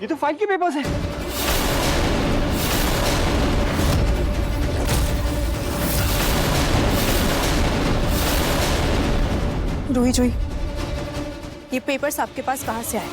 ये तो फाइल के पेपर्स हैं। रूही जुई, ये पेपर्स आपके पास कहाँ से आए?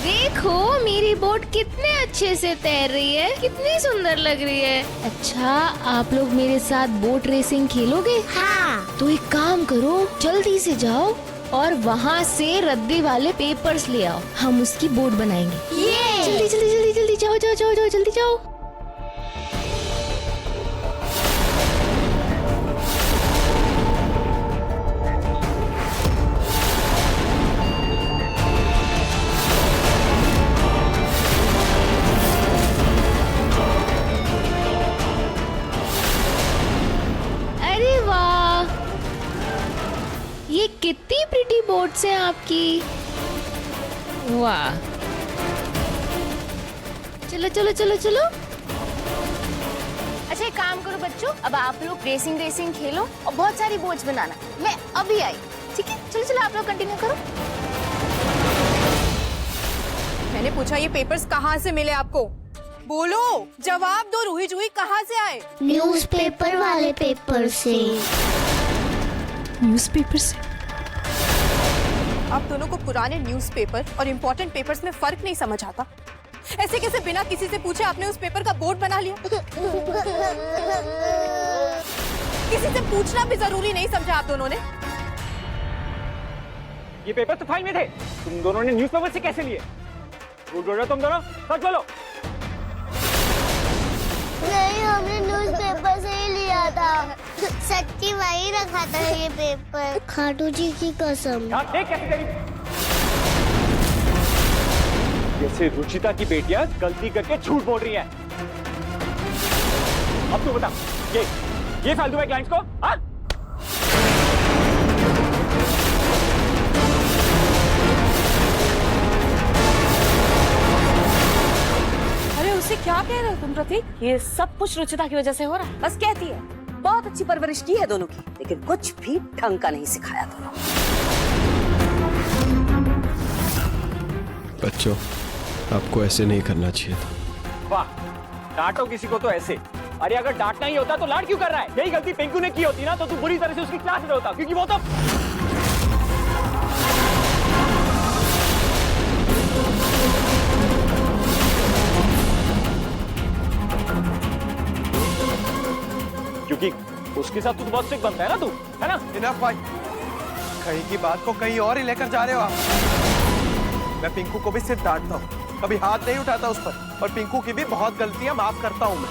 देखो मेरी बोट कितने अच्छे से तैर रही है, कितनी सुंदर लग रही है। अच्छा, आप लोग मेरे साथ बोट रेसिंग खेलोगे? हाँ। तो एक काम करो, जल्दी से जाओ और वहाँ से रद्दी वाले पेपर्स ले आओ, हम उसकी बोट बनाएंगे। जल्दी जल्दी जल्दी जल्दी जाओ जाओ जाओ जाओ, जल्दी जाओ। अरे वाह, ये कितनी प्रिटी बोट्स हैं आपकी। वाह, चलो चलो चलो चलो। अच्छा, एक काम करो बच्चों, अब आप लोग रेसिंग खेलो और बहुत सारी बोट्स बनाना। मैं अभी आई, ठीक है? चलो चलो, आप लोग कंटिन्यू करो। मैंने पूछा ये पेपर्स कहाँ से मिले आपको? बोलो, जवाब दो। रूही जुई कहाँ से आए? न्यूज़पेपर वाले पेपर से। न्यूज़पेपर से? आप दोनों को पुराने न्यूज़पेपर और इम्पोर्टेंट पेपर्स में फर्क नहीं समझ आता? ऐसे कैसे बिना किसी से पूछे आपने उस पेपर का बोर्ड बना लिया? किसी से पूछना भी जरूरी नहीं समझा आप दोनों ने? ये पेपर तो फाइल में थे, तुम दोनों ने न्यूज़पेपर से कैसे लिए? झूठ बोल रहे हो तुम दोनों, सच बोलो। नहीं, हमने न्यूज़पेपर से ही लिया था। सच्ची वही रखा था ये पेपर। खाटू जी की कसम। यहाँ देख कैसे तेरी जैसे रुचिता की बेटियां गलती करके झूठ बोल रही है। अब तू बता, ये फालतू है क्लाइंट्स को? हाँ? अरे उसे क्या कह रहे हो तुम प्रतीक? ये सब कुछ रुचिता की वजह से हो रहा है। बस कहती है बहुत अच्छी परवरिश की है दोनों की, लेकिन कुछ भी ढंग का नहीं सिखाया दोनों। बच्चों, आपको ऐसे नहीं करना चाहिए था। वाह, डांटो किसी को तो ऐसे। अरे अगर डांटना ही होता तो लाड क्यों कर रहा है? यही गलती पिंकू ने की होती ना तो तू बुरी तरह से उसकी क्लास में होता, क्योंकि वो तो क्योंकि उसके साथ तू तो बहुत स्ट्रिक्ट बनता है ना, तू है ना? इनफ भाई, कहीं की बात को कहीं और ही लेकर जा रहे हो आप। मैं पिंकू को भी सिर्फ डांटता हूँ, कभी हाथ नहीं उठाता उस पर। और पिंकू की भी बहुत गलतियां माफ करता हूँ मैं।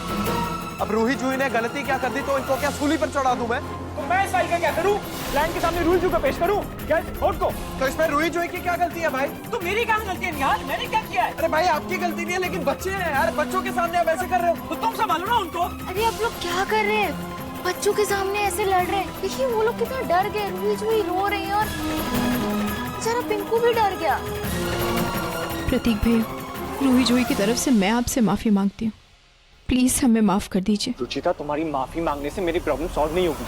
अब रूही जुई ने गलती क्या कर दी तो इनको क्या सूली पर चढ़ा दूं मैं? तो मैं साई का क्या करूं? क्लाइंट के सामने रूल का पेश करूं? क्या कोर्ट को? तो इसमें रूही जुई की क्या गलती है भाई? तो मेरी क्या गलती है निहाल? मैंने क्या किया है? अरे भाई, आपकी गलती नहीं है, लेकिन बच्चे हैं यार, बच्चों के सामने आप ऐसे कर रहे हो। तो तुम संभालो ना उनको। अरे आप लोग क्या कर रहे हैं? बच्चों के सामने ऐसे लड़ रहे हैं। देखिए वो लोग कितना डर गए, रूही जुई रो रही है और बेचारा पिंकू भी डर गया। प्रतीक भैया, रूही जुई की तरफ से मैं आपसे माफी मांगती हूँ। प्लीज हमें माफ कर दीजिए। रुचिता, तुम्हारी माफी मांगने से मेरी प्रॉब्लम सॉल्व नहीं होगी।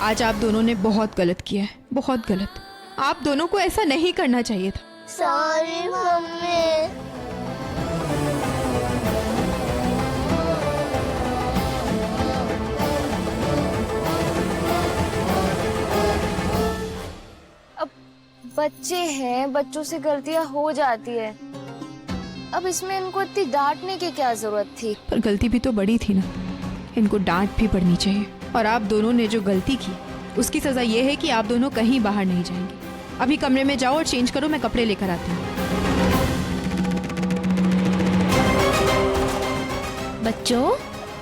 आज आप दोनों ने बहुत गलत किया है, बहुत गलत। आप दोनों को ऐसा नहीं करना चाहिए था। Sorry mummy. अब बच्चे हैं, बच्चों से गलतियां हो जाती है। अब इसमें इनको इतनी डांटने की क्या जरूरत थी? पर गलती भी तो बड़ी थी ना, इनको डांट भी पड़नी चाहिए। और आप दोनों ने जो गलती की उसकी सजा ये है कि आप दोनों कहीं बाहर नहीं जाएंगे। अभी कमरे में जाओ और चेंज करो, मैं कपड़े लेकर आती हूँ। बच्चों,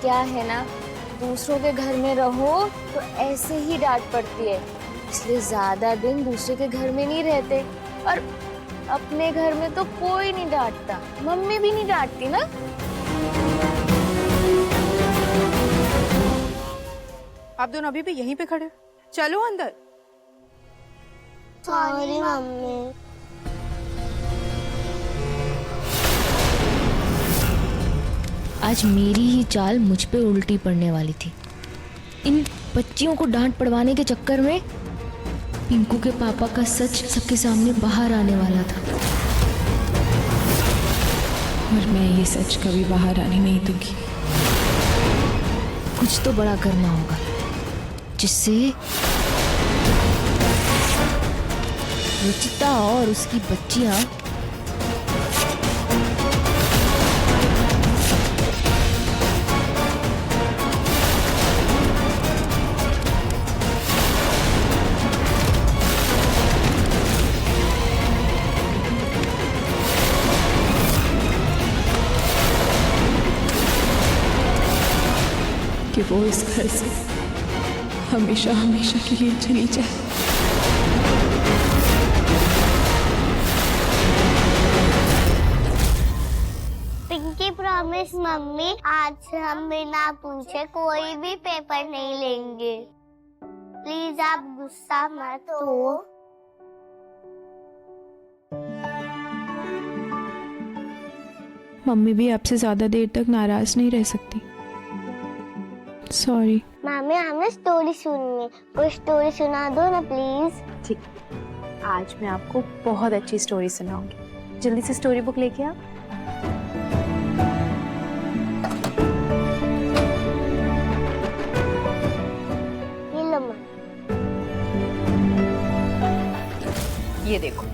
क्या है ना, दूसरों के घर में रहो तो ऐसे ही डांट पड़ती है, इसलिए ज्यादा दिन दूसरे के घर में नहीं रहते। और अपने घर में तो कोई नहीं डांटता, मम्मी भी नहीं डांटती ना। आप दोनों अभी भी यहीं पे खड़े हो? चलो अंदर। Sorry mummy. आज मेरी ही चाल मुझ पे उल्टी पड़ने वाली थी। इन बच्चियों को डांट पड़वाने के चक्कर में पिंकू के पापा का सच सबके सामने बाहर आने वाला था। और मैं ये सच कभी बाहर आने नहीं दूंगी। कुछ तो बड़ा करना होगा जिससे रुचिता और उसकी बच्चियां कि वो इस घर से हमेशा हमेशा के लिए चली जाए। पिंकी प्रॉमिस मम्मी, आज से हम बिना पूछे कोई भी पेपर नहीं लेंगे। प्लीज आप गुस्सा मत हो। मम्मी भी आपसे ज्यादा देर तक नाराज नहीं रह सकती। सॉरी। मम्मी हमें स्टोरी सुननी है, कोई स्टोरी सुना दो ना प्लीज। ठीक, आज मैं आपको बहुत अच्छी स्टोरी सुनाऊंगी। जल्दी से स्टोरी बुक लेके आओ। ये लो माँ। ये देखो,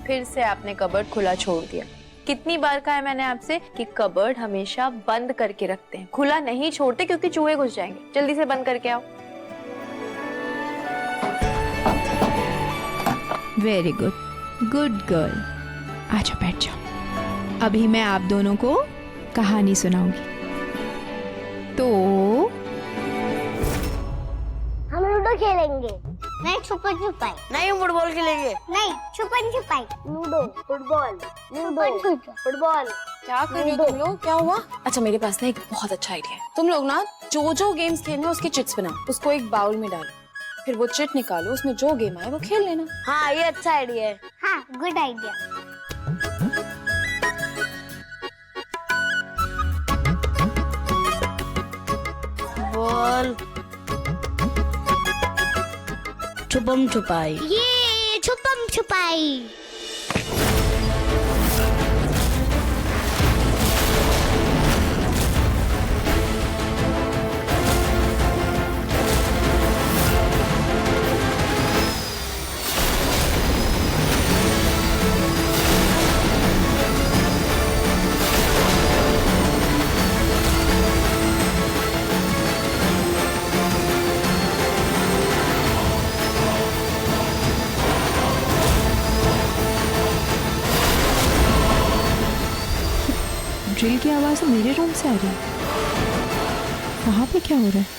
फिर से आपने कबर्ड खुला छोड़ दिया। कितनी बार कहा है मैंने आपसे कि कबर्ड हमेशा बंद करके रखते हैं, खुला नहीं छोड़ते क्योंकि चूहे घुस जाएंगे। जल्दी से बंद करके आओ। Very good, good girl. आ जाओ, बैठ जाओ। अभी मैं आप दोनों को कहानी सुनाऊंगी। तो हम लूडो खेलेंगे। नहीं छुपन छुपाई। नहीं, हम फुटबॉल खेलेंगे। नहीं छुपन छुपाई। लूडो, फुटबॉल, छुपन फुटबॉल। क्या कर रहे हो तुम लोग? क्या हुआ? अच्छा, मेरे पास ना एक बहुत अच्छा आइडिया है। तुम लोग ना जो गेम्स खेलने उसके चिट्स बनाओ, उसको एक बाउल में डालो, फिर वो चिट निकालो, उसमें जो गेम आए वो खेल लेना। हाँ, ये अच्छा आइडिया है। हाँ, गुड आइडिया। बॉल, छुपम छुपाई। ये छुपम छुपाई। ड्रिल की आवाज मेरे रूम से आ रही है। वहां पे क्या हो रहा है?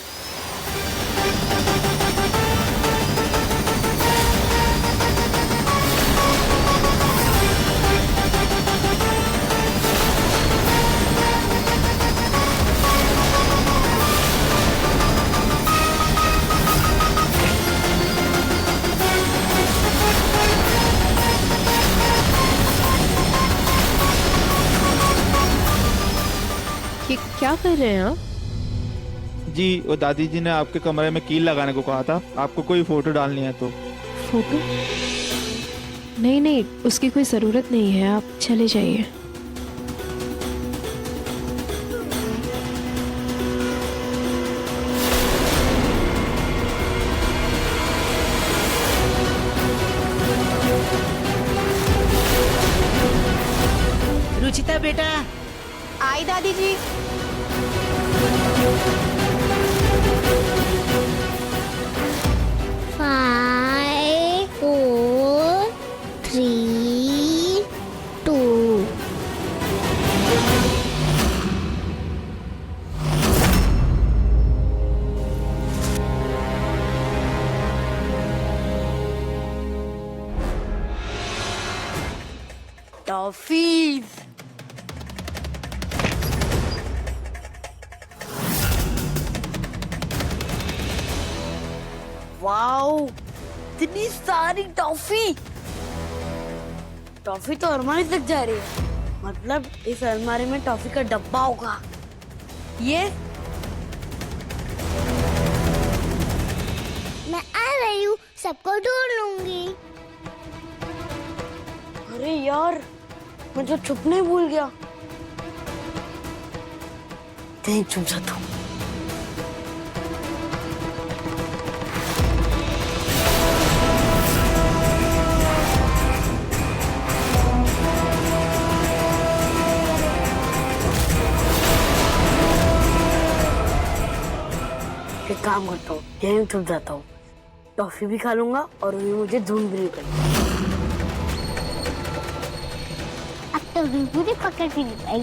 ये क्या कर रहे हैं आप? जी, वो दादी जी ने आपके कमरे में कील लगाने को कहा था। आपको कोई फोटो डालनी है तो। फोटो? नहीं नहीं, उसकी कोई जरूरत नहीं है, आप चले जाइए। रुचिता बेटा। आई दादी जी। Five, 4, 3, 2. टॉफीज। वाओ, इतनी सारी टॉफी। टॉफी तो अलमारी तक जा रही है, मतलब इस अलमारी में टॉफी का डब्बा होगा। ये मैं आ रही हूँ, सबको ढूंढ लूंगी। अरे यार, मैं तो छुपने भूल गया। कहीं छुप जाता हूँ। एक काम करता हूँ, यहीं छुप जाता हूँ। टॉफी भी खा लूंगा और उन्हें मुझे ढूंढ भी नहीं पड़ेगी। अब तो रिंकू ने पकड़ भी नहीं पाई।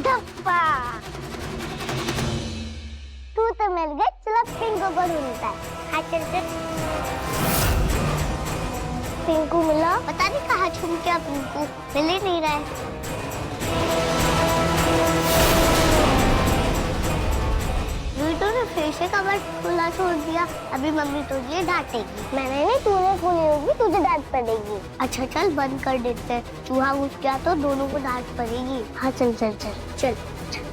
धप्पा, तू तो मिल गई। चलो पिंकू को ढूंढता है। हाँ चल चल। पिंकू मिला, पता नहीं कहाँ छुप गया पिंकू, मिल ही नहीं रहा है। वीटू ने फिर से कबर्ड खुला छोड़ दिया। अभी मम्मी तुझे डांटेगी। मैंने नहीं, तूने खोली होगी, तुझे डांट पड़ेगी। अच्छा चल बंद कर देते हैं। चूहा घुस गया तो दोनों को डांट पड़ेगी। हाँ चल चल चल चल, चल।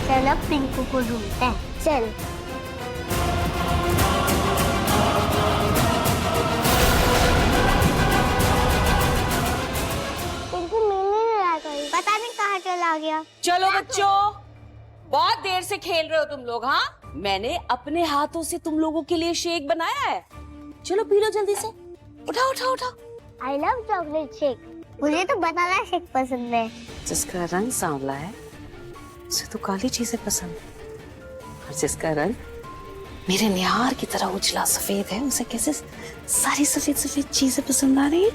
चल अब पिंकू को ढूंढते हैं। चल। पिंकू मिल नहीं रहा कहीं, पता नहीं कहाँ चला गया। चलो बच्चों, बहुत देर से खेल रहे हो तुम लोग। हाँ, मैंने अपने हाथों से तुम लोगों के लिए शेक बनाया है। चलो पी लो जल्दी से। उठाओ उठाओ उठाओ। I love chocolate shake. मुझे तो बनाना शेक पसंद है। जिसका रंग सांवला है उसे तो काली चीजें पसंद है, और जिसका रंग मेरे निहार की तरह उजला सफेद है उसे कैसे सारी सफेद सफेद चीजें पसंद आ रही है।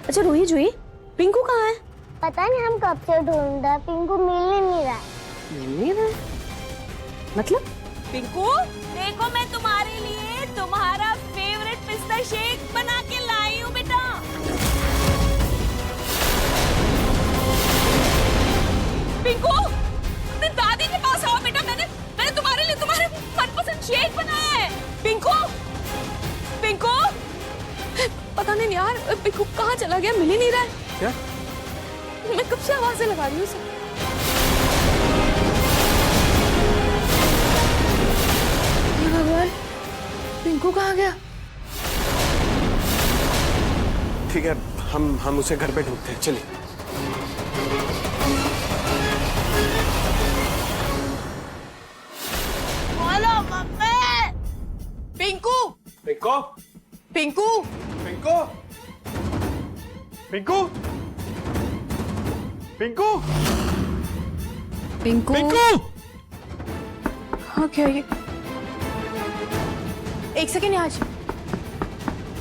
अच्छा रूही जुई, पिंकू कहाँ है? पता नहीं, हम कब से ढूंढ रहे, पिंकू मिल ही नहीं रहा है। मिल नहीं रहा है? मतलब? पिंकू देखो, मैं तुम्हारे लिए तुम्हारा फेवरेट पिस्ता शेक बना के लाई हूँ बेटा। पिंकू, अपने दादी के पास आओ बेटा। मैंने तुम्हारे लिए तुम्हारे मनपसंद शेक बनाया है। पिंकू, पिंकू, पता नहीं यार पिंकू कहाँ चला गया, मिल ही नहीं रहा है। क्या? मैं कब से आवाजें लगा रही हूँ उसे। हे भगवान, पिंकू कहाँ गया? ठीक है, हम उसे घर पे ढूंढते हैं। चलिए। पिंकू, पिंकू, पिंकू, पिंकू, पिंकू, पिंकू, पिंकू, पिंकू। हाँ क्या ये? एक सेकेंड, आज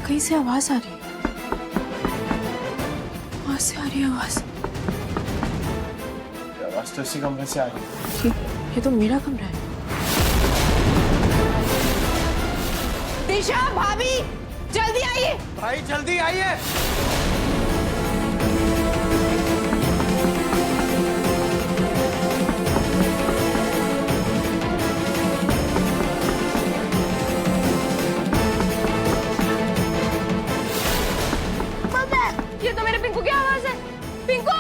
कहीं से आवाज आ रही है। वहां से आ रही है आवाज। आवाज तो इसी कमरे से आ रही है। ये तो मेरा कमरा है। दिशा, भाभी, जल्दी आइए। भाई जल्दी आइए। ये तो मेरे पिंकू की आवाज है। पिंकू,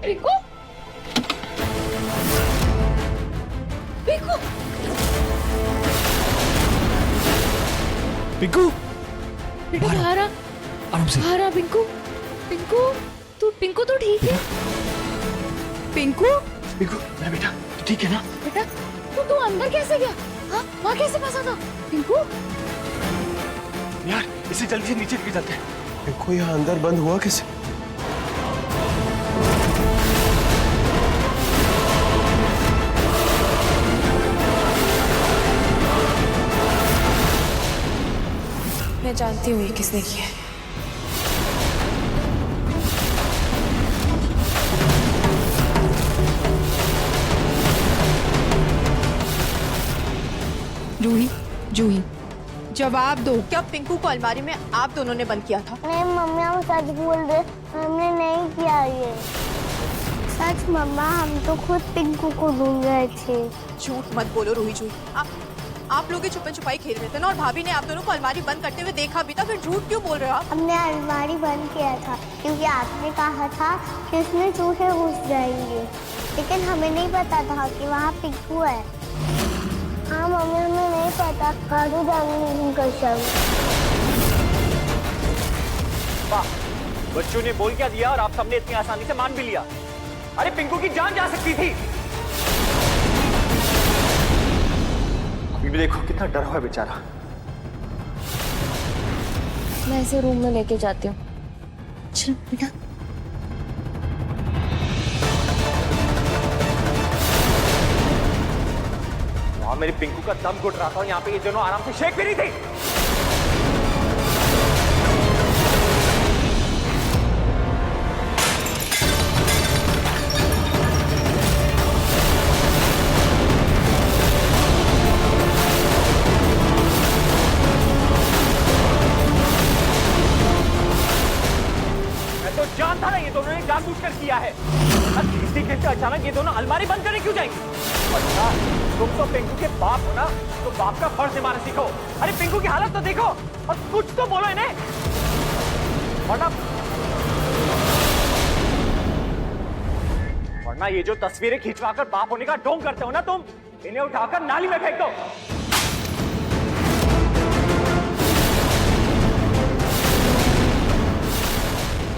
पिंकू, पिंकू, पिंकू, बेटा बाहर आ, आराम से। बाहर आ पिंकू। पिंकू, पिंकू तो ठीक है। पिंकू, पिंकू, मेरा बेटा, तू ठीक है ना? बेटा तू अंदर कैसे गया? हाँ, वहाँ कैसे फंसा था पिंकू? यार इसे जल्दी से नीचे लेके जाते हैं। पिंकू यहाँ अंदर बंद हुआ कैसे? मैं जानती हूँ ये किसने किया है। रूही, जूही, जवाब दो, क्या पिंकू को अलमारी में आप दोनों ने बंद किया था? नहीं मम्मी, हम सच बोल रहे, हमने नहीं किया ये। सच मम्मा, हम तो खुद पिंकू को ढूंढ रहे थे। झूठ मत बोलो रूही जूही। आप लोग छुपन छुपाई खेल रहे थे ना, और भाभी ने आप दोनों को अलमारी बंद करते हुए देखा भी था, फिर झूठ क्यों बोल रहे हो आप? हमने अलमारी बंद किया था क्योंकि आपने कहा था कि उसमें चूहे घुस जाएंगे, लेकिन हमें नहीं पता था कि वहाँ पिंकू है। हाँ मम्मी, हमें नहीं पता। काटू जाएंगे कसम। वाह, बच्चों ने बोल क्या दिया और आप सबने इतनी आसानी से मान भी लिया। अरे पिंकू की जान जा सकती थी। अभी भी देखो कितना डरा हुआ है बेचारा। मैं इसे रूम में लेके जाती हूँ। चल बेटा। वहां मेरी पिंकू का दम घुट रहा था, यहाँ पे ये दोनों आराम से शेक भी रही थी। जानता ना ये दोनों ने जानबूझकर किया है। खेलते खेलते अचानक ये दोनों अलमारी बंद करने क्यों जाएंगे? अच्छा, तुम तो पिंकू के बाप हो ना, तो बाप का फर्ज निभाना सीखो। अरे पिंकू की हालत तो देखो और कुछ तो बोलो इन्हें। वरना ये जो तस्वीरें खिंचवाकर बाप होने का ढोंग करते हो ना तुम, इन्हें उठाकर नाली में फेंक दो।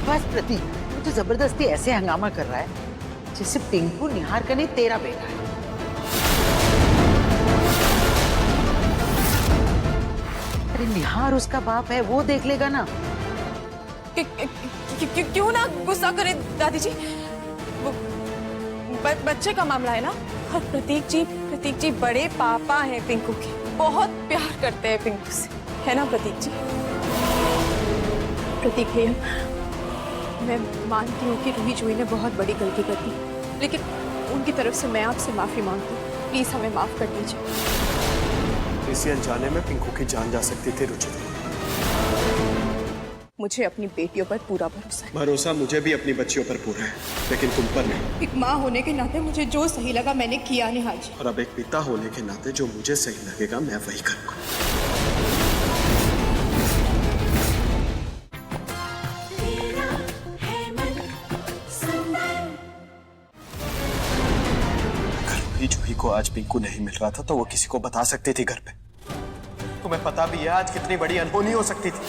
बस प्रतीक, तू तो जबरदस्ती ऐसे हंगामा कर रहा है जैसे पिंकू निहार का नहीं तेरा बेटा है। अरे निहार उसका बाप है, वो देख लेगा ना। क्यों ना गुस्सा करे दादी जी, वो बच्चे का मामला है ना। और प्रतीक जी बड़े पापा हैं पिंकू के, बहुत प्यार करते हैं पिंकू से, है ना प्रतीक जी? प्रतीक भैया, मैं मानती हूँ कि रूही जूही ने बहुत बड़ी गलती कर दी, लेकिन उनकी तरफ से मैं आपसे माफी मांगती हूँ। प्लीज हमें माफ कर दीजिए। इसी अनजाने में पिंकू की जान जा सकती थी रुचिता। मुझे अपनी बेटियों पर पूरा भरोसा है। भरोसा मुझे भी अपनी बच्चियों पर पूरा है, लेकिन तुम पर नहीं। एक माँ होने के नाते मुझे जो सही लगा मैंने किया निहार जी। और अब एक पिता होने के नाते जो मुझे सही लगेगा मैं वही करूंगा। जूही को आज पिंकू नहीं मिल रहा था तो वो किसी को बता सकती थी घर पे। तुम्हें पता भी है आज कितनी बड़ी अनहोनी हो सकती थी।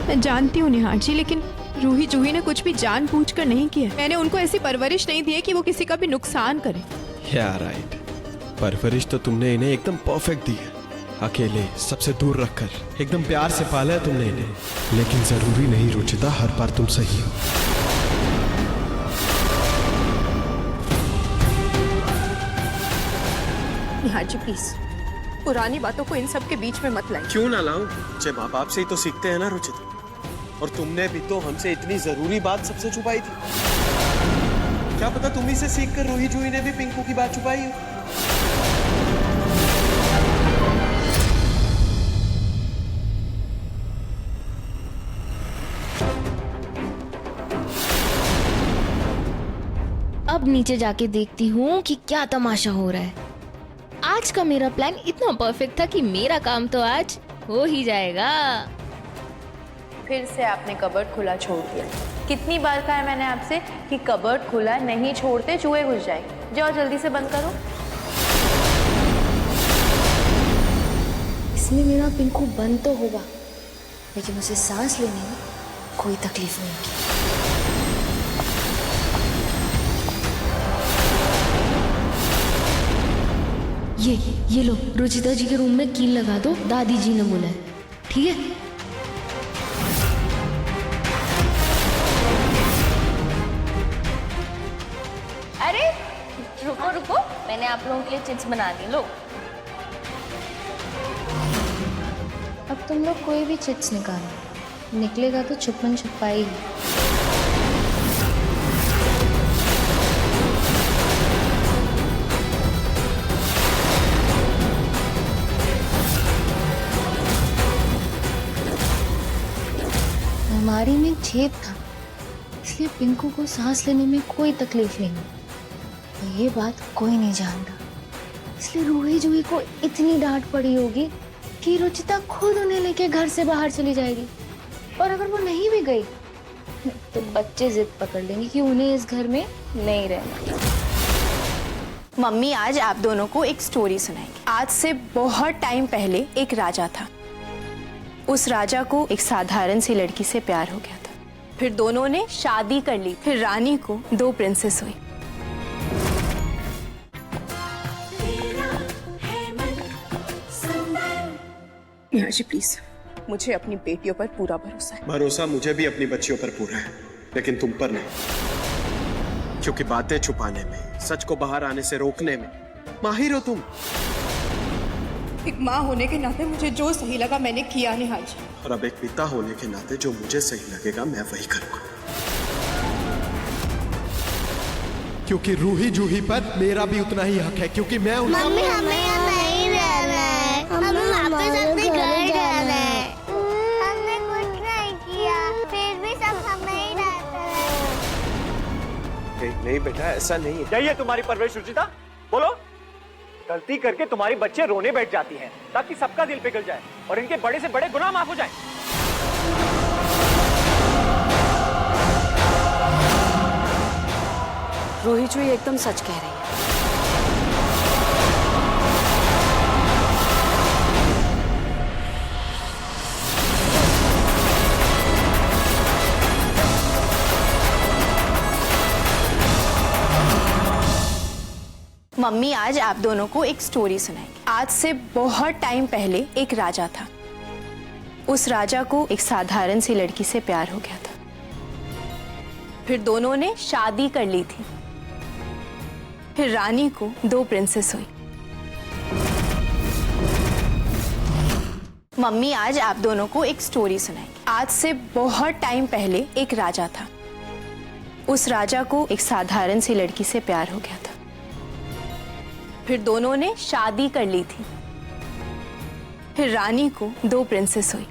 मैं जानती हूँ निहार जी, लेकिन रूही जूही ने कुछ भी जानबूझकर नहीं किया। मैंने उनको ऐसी परवरिश नहीं दी है कि वो किसी का भी नुकसान करे। या राइट, परवरिश तो तुमने इन्हें एकदम परफेक्ट दी है। अकेले सबसे दूर रखकर एकदम प्यार से पाला है तुमने इन्हें। लेकिन जरूरी नहीं रुचिता हर बार तुम सही हो। निहार जी प्लीज, पुरानी बातों को इन सब के बीच में मत लाइए। क्यों ना लाऊं? बच्चे माँ बाप से ही तो सीखते हैं ना रुचिता। और तुमने भी तो हमसे इतनी जरूरी बात सबसे छुपाई थी। क्या पता तुम्ही से सीखकर रूही जूही ने भी पिंकू की बात छुपाई हो। अब नीचे जाके देखती हूँ कि क्या तमाशा हो रहा है। आज का मेरा प्लान इतना परफेक्ट था कि मेरा काम तो आज हो ही जाएगा। फिर से आपने कबर्ड खुला छोड़ दिया। कितनी बार कहा है मैंने आपसे कि कबर्ड खुला नहीं छोड़ते, चूहे घुस जाएंगे। जाओ जल्दी से बंद करो। इसमें मेरा पिंकू बंद तो होगा, लेकिन उसे सांस लेने में कोई तकलीफ नहीं होगी। ये लो, रुचिता जी के रूम में कील लगा दो, दादी जी ने बोला है, ठीक है? अरे रुको रुको, मैंने आप लोगों के लिए चिप्स बना दी, लो। अब तुम लोग कोई भी चिट्स निकालो, निकलेगा तो छुपन छुपाई। अलमारी में छेद था, इसलिए पिंकू को सांस लेने में कोई तकलीफ नहीं हुई। तो ये बात कोई नहीं जानता, इसलिए रूही जूही को इतनी डांट पड़ी होगी कि रुचिता खुद उन्हें लेके घर से बाहर चली जाएगी। और अगर वो नहीं भी गई तो बच्चे जिद पकड़ लेंगे कि उन्हें इस घर में नहीं रहना। मम्मी आज आप दोनों को एक स्टोरी सुनाएंगी। आज से बहुत टाइम पहले एक राजा था। उस राजा को एक साधारण सी लड़की से प्यार हो गया था। फिर दोनों ने शादी कर ली। फिर रानी को 2 प्रिंसेस हुई। नेहा जी प्लीज, मुझे अपनी बेटियों पर पूरा भरोसा है। भरोसा मुझे भी अपनी बच्चियों पर पूरा है, लेकिन तुम पर नहीं। क्योंकि बातें छुपाने में, सच को बाहर आने से रोकने में माहिर हो तुम। एक माँ होने के नाते मुझे जो सही लगा मैंने किया नेहा जी। और अब एक पिता होने के नाते जो मुझे सही लगेगा मैं वही करूंगा। क्योंकि रूही जूही पर मेरा भी उतना ही हक है, क्योंकि मैं मम्मी हमें यहाँ नहीं रहना है, हमें वापस अपने घर जाना है। हमने कुछ नहीं किया, फिर भी सब हमें ही रहते हैं। नहीं बेटा, ऐसा नहीं है। यही है तुम्हारी परवरिश रुचिता? बोलो। गलती करके तुम्हारी बच्चे रोने बैठ जाती हैं ताकि सबका दिल पिघल जाए और इनके बड़े से बड़े गुनाह माफ हो जाएं। रूही जी एकदम सच कह रही है। मम्मी आज आप दोनों को एक स्टोरी सुनाएंगी। आज से बहुत टाइम पहले एक राजा था। उस राजा को एक साधारण सी लड़की से प्यार हो गया था। फिर दोनों ने शादी कर ली थी। फिर रानी को 2 प्रिंसेस हुई। मम्मी आज आप दोनों को एक स्टोरी सुनाएंगी। आज से बहुत टाइम पहले एक राजा था। उस राजा को एक साधारण सी लड़की से प्यार हो गया था। फिर दोनों ने शादी कर ली थी। फिर रानी को 2 प्रिंसेस हुई।